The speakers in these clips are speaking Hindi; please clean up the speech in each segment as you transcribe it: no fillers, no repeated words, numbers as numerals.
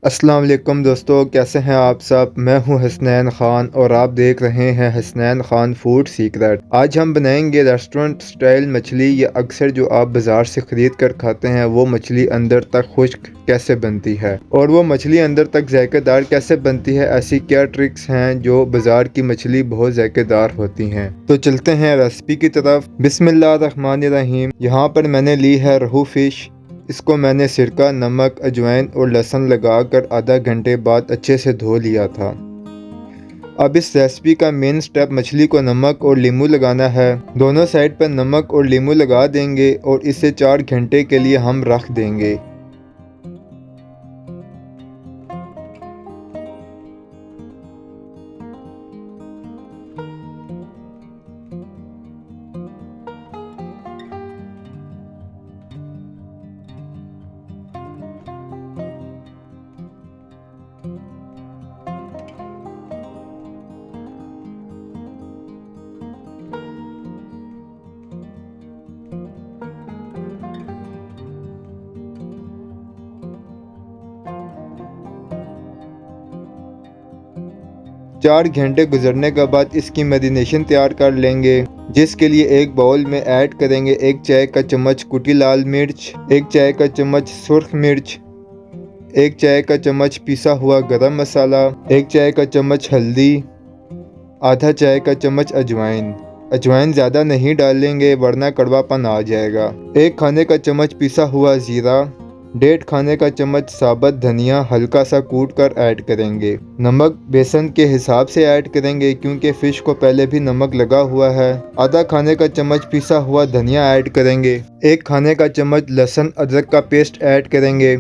अस्सलाम वालेकुम दोस्तों, कैसे हैं आप सब। मैं हूं हसनैन ख़ान और आप देख रहे हैं हसनैन ख़ान फूड सीक्रेट। आज हम बनाएंगे रेस्टोरेंट स्टाइल मछली। या अक्सर जो आप बाज़ार से ख़रीद कर खाते हैं वो मछली अंदर तक खुश्क कैसे बनती है और वो मछली अंदर तक जायकेदार कैसे बनती है। ऐसी क्या ट्रिक्स हैं जो बाज़ार की मछली बहुत जायकेदार होती हैं। तो चलते हैं रेसिपी की तरफ। बिस्मिल्लाहिर्रहमानिर्रहीम। यहाँ पर मैंने ली है रोहू फ़िश। इसको मैंने सिरका, नमक, अजवाइन और लहसुन लगाकर आधा घंटे बाद अच्छे से धो लिया था। अब इस रेसिपी का मेन स्टेप मछली को नमक और नींबू लगाना है। दोनों साइड पर नमक और नींबू लगा देंगे और इसे 4 घंटे के लिए हम रख देंगे। 4 घंटे गुजरने के बाद इसकी मैरिनेशन तैयार कर लेंगे, जिसके लिए एक बाउल में ऐड करेंगे 1 चाय का चम्मच कुटी लाल मिर्च, 1 चाय का चम्मच सुर्ख मिर्च, 1 चाय का चम्मच पिसा हुआ गरम मसाला, 1 चाय का चम्मच हल्दी, आधा चाय का चम्मच अजवाइन। अजवाइन ज़्यादा नहीं डालेंगे वरना कड़वापन आ जाएगा। 1 खाने का चम्मच पिसा हुआ ज़ीरा, 1.5 खाने का चम्मच साबुत धनिया हल्का सा कूट कर ऐड करेंगे। नमक बेसन के हिसाब से ऐड करेंगे क्योंकि फ़िश को पहले भी नमक लगा हुआ है। आधा खाने का चम्मच पिसा हुआ धनिया ऐड करेंगे। 1 खाने का चम्मच लहसुन अदरक का पेस्ट ऐड करेंगे।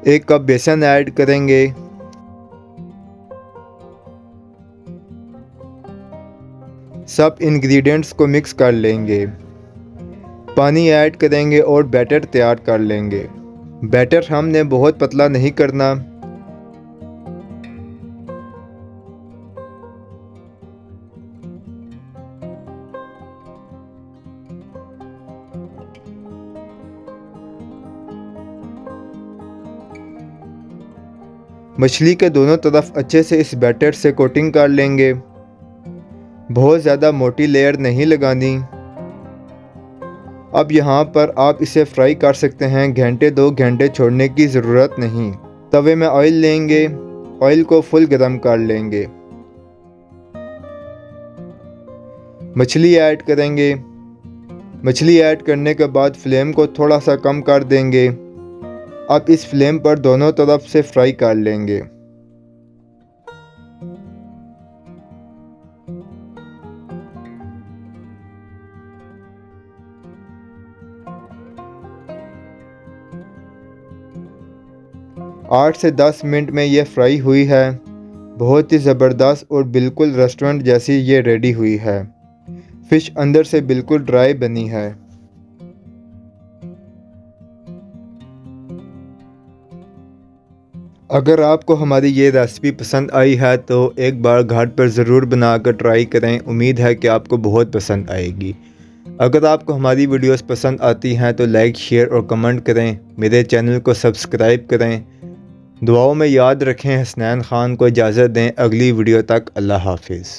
1 कप बेसन ऐड करेंगे। सब इंग्रेडिएंट्स को मिक्स कर लेंगे। पानी ऐड करेंगे और बैटर तैयार कर लेंगे। बैटर हमने बहुत पतला नहीं करना। मछली के दोनों तरफ अच्छे से इस बैटर से कोटिंग कर लेंगे। बहुत ज़्यादा मोटी लेयर नहीं लगानी। अब यहाँ पर आप इसे फ्राई कर सकते हैं। 1-2 घंटे छोड़ने की ज़रूरत नहीं। तवे में ऑयल लेंगे, ऑयल को फुल गर्म कर लेंगे। मछली ऐड करेंगे। मछली ऐड करने के बाद फ्लेम को थोड़ा सा कम कर देंगे। अब इस फ्लेम पर दोनों तरफ से फ्राई कर लेंगे। आठ से 10 मिनट में ये फ्राई हुई है। बहुत ही ज़बरदस्त और बिल्कुल रेस्टोरेंट जैसी ये रेडी हुई है। फ़िश अंदर से बिल्कुल ड्राई बनी है। अगर आपको हमारी ये रेसिपी पसंद आई है तो एक बार घर पर ज़रूर बनाकर ट्राई करें। उम्मीद है कि आपको बहुत पसंद आएगी। अगर आपको हमारी वीडियोस पसंद आती हैं तो लाइक, शेयर और कमेंट करें। मेरे चैनल को सब्सक्राइब करें। दुआओं में याद रखें। हसनैन ख़ान को इजाज़त दें। अगली वीडियो तक अल्लाह हाफिज़।